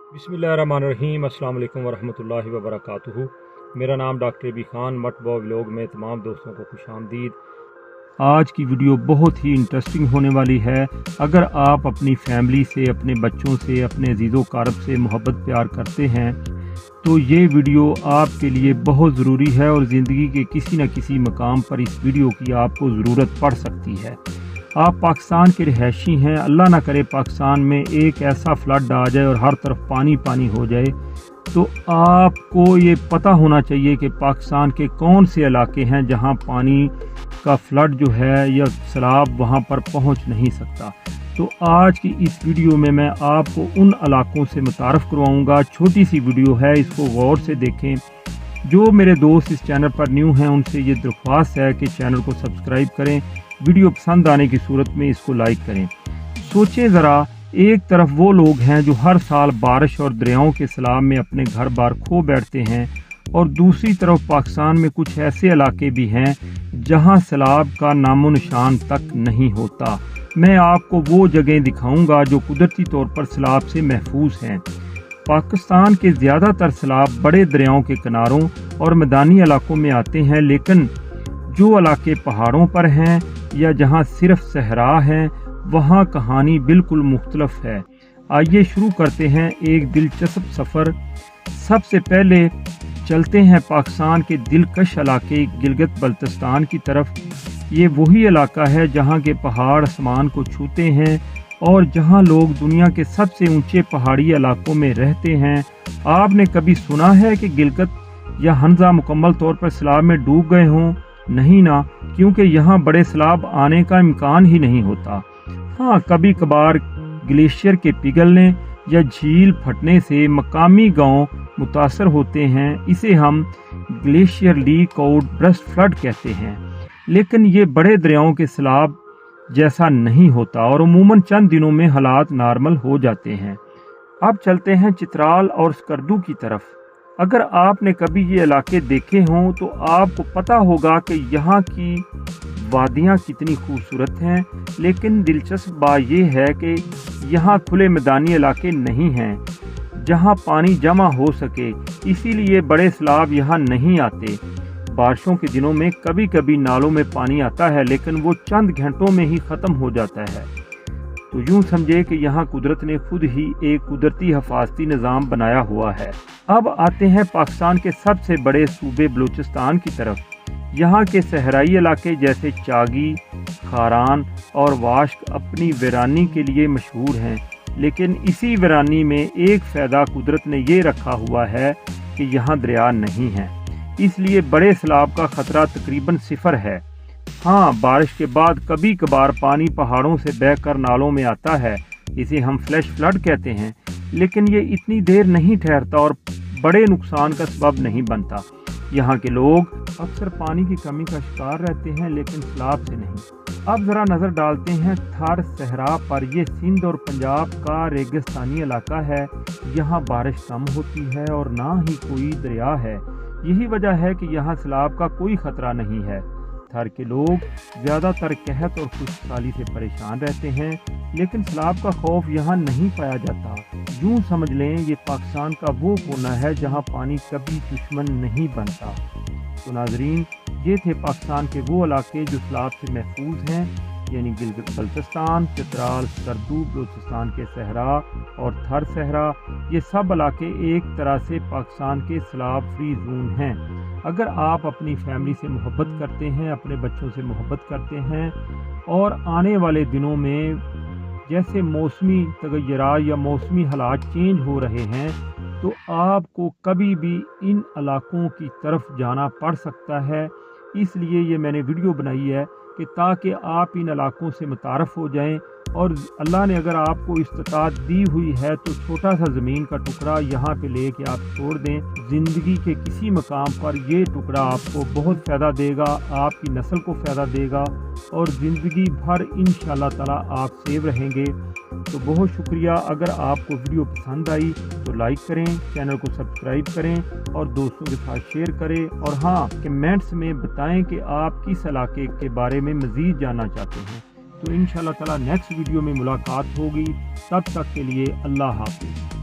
बिस्मिल्लाहिर्रहमानिर्रहीम। अस्सलाम वालेकुम वरहमतुल्लाहि वबरकातुहू। मेरा नाम डॉक्टर बी खान मटबा व्लॉग में तमाम दोस्तों को खुशामदीद। आज की वीडियो बहुत ही इंटरेस्टिंग होने वाली है। अगर आप अपनी फैमिली से, अपने बच्चों से, अपने अजीज़ो कारब से मोहब्बत प्यार करते हैं तो ये वीडियो आपके लिए बहुत ज़रूरी है और ज़िंदगी के किसी न किसी मकाम पर इस वीडियो की आपको ज़रूरत पड़ सकती है। आप पाकिस्तान के रिहायशी हैं, अल्लाह ना करे पाकिस्तान में एक ऐसा फ्लड आ जाए और हर तरफ पानी पानी हो जाए, तो आपको ये पता होना चाहिए कि पाकिस्तान के कौन से इलाके हैं जहां पानी का फ्लड जो है या सैलाब वहां पर पहुंच नहीं सकता। तो आज की इस वीडियो में मैं आपको उन इलाकों से मुतारफ़ करवाऊंगा। छोटी सी वीडियो है, इसको गौर से देखें। जो मेरे दोस्त इस चैनल पर न्यू हैं उनसे ये दरख्वास्त है कि चैनल को सब्सक्राइब करें, वीडियो पसंद आने की सूरत में इसको लाइक करें। सोचें ज़रा, एक तरफ वो लोग हैं जो हर साल बारिश और दरियाओं के सैलाब में अपने घर बार खो बैठते हैं और दूसरी तरफ पाकिस्तान में कुछ ऐसे इलाके भी हैं जहां सैलाब का नामो निशान तक नहीं होता। मैं आपको वो जगह दिखाऊंगा जो कुदरती तौर पर सैलाब से महफूज हैं। पाकिस्तान के ज़्यादातर सैलाब बड़े दरियाओं के किनारों और मैदानी इलाकों में आते हैं, लेकिन जो इलाके पहाड़ों पर हैं या जहां सिर्फ सहरा है वहां कहानी बिल्कुल मुख्तलफ है। आइए शुरू करते हैं एक दिलचस्प सफ़र। सबसे पहले चलते हैं पाकिस्तान के दिलकश इलाके गिलगित बल्तिस्तान की तरफ। ये वही इलाका है जहां के पहाड़ आसमान को छूते हैं और जहां लोग दुनिया के सबसे ऊंचे पहाड़ी इलाकों में रहते हैं। आपने कभी सुना है कि गिलगित या हंजा मुकम्मल तौर पर सैलाब में डूब गए हों? नहीं ना, क्योंकि यहाँ बड़े सैलाब आने का इम्कान ही नहीं होता। हाँ, कभी कभार ग्लेशियर के पिघलने या झील फटने से मकामी गांव मुतासर होते हैं। इसे हम glacier leak out burst flood कहते हैं, लेकिन ये बड़े दरियाओं के सैलाब जैसा नहीं होता और अमूमन चंद दिनों में हालात नॉर्मल हो जाते हैं। अब चलते हैं चित्राल और स्कर्दू की तरफ। अगर आपने कभी ये इलाके देखे हों तो आपको पता होगा कि यहाँ की वादियाँ कितनी खूबसूरत हैं, लेकिन दिलचस्प बात यह है कि यहाँ खुले मैदानी इलाके नहीं हैं जहाँ पानी जमा हो सके, इसीलिए बड़े सैलाब यहाँ नहीं आते। बारिशों के दिनों में कभी कभी नालों में पानी आता है, लेकिन वो चंद घंटों में ही ख़त्म हो जाता है। तो यूं समझे कि यहाँ कुदरत ने खुद ही एक कुदरती हिफाजती निज़ाम बनाया हुआ है। अब आते हैं पाकिस्तान के सबसे बड़े सूबे बलूचिस्तान की तरफ। यहाँ के सहराई इलाके जैसे चागी, खारान और वाश्क अपनी वीरानी के लिए मशहूर हैं, लेकिन इसी वीरानी में एक फ़ायदा कुदरत ने ये रखा हुआ है कि यहाँ दरिया नहीं है, इसलिए बड़े सैलाब का ख़तरा तकरीबन सिफर है। हाँ, बारिश के बाद कभी कभार पानी पहाड़ों से बहकर नालों में आता है, इसे हम फ्लैश फ्लड कहते हैं, लेकिन ये इतनी देर नहीं ठहरता और बड़े नुकसान का सबब नहीं बनता। यहाँ के लोग अक्सर पानी की कमी का शिकार रहते हैं, लेकिन सैलाब से नहीं। अब ज़रा नज़र डालते हैं थार सहरा पर। यह सिंध और पंजाब का रेगिस्तानी इलाका है। यहाँ बारिश कम होती है और ना ही कोई दरिया है। यही वजह है कि यहाँ सैलाब का कोई ख़तरा नहीं है। थर के लोग ज़्यादातर कहत और खुशहाली से परेशान रहते हैं, लेकिन सैलाब का खौफ यहाँ नहीं पाया जाता। यूँ समझ लें ये पाकिस्तान का वो कोना है जहाँ पानी कभी दुश्मन नहीं बनता। तो नाजरीन, ये थे पाकिस्तान के वो इलाके जो सैलाब से महफूज हैं, यानी गिलगित बल्तिस्तान, चित्राल, स्कर्दू, बलूचिस्तान के सहरा और थर सहरा। ये सब इलाके एक तरह से पाकिस्तान के सैलाब फ्री जोन हैं। अगर आप अपनी फैमिली से मोहब्बत करते हैं, अपने बच्चों से मोहब्बत करते हैं और आने वाले दिनों में जैसे मौसमी तगय्युरात या मौसमी हालात चेंज हो रहे हैं, तो आपको कभी भी इन इलाकों की तरफ जाना पड़ सकता है। इसलिए ये मैंने वीडियो बनाई है कि ताकि आप इन इलाकों से मुतारफ़ हो जाएं, और अल्लाह ने अगर आपको इस्तात दी हुई है तो छोटा सा ज़मीन का टुकड़ा यहाँ पे लेके आप छोड़ दें। ज़िंदगी के किसी मकाम पर ये टुकड़ा आपको बहुत फ़ायदा देगा, आपकी नस्ल को फ़ायदा देगा और ज़िंदगी भर इंशाअल्लाह ताला आप सेव रहेंगे। तो बहुत शुक्रिया। अगर आपको वीडियो पसंद आई तो लाइक करें, चैनल को सब्सक्राइब करें और दोस्तों के साथ शेयर करें। और हाँ, कमेंट्स में बताएं कि आप किस इलाके के बारे में मज़ीद जानना चाहते हैं। तो इंशाअल्लाह ताला नेक्स्ट वीडियो में मुलाकात होगी। तब तक के लिए अल्लाह हाफ़िज़।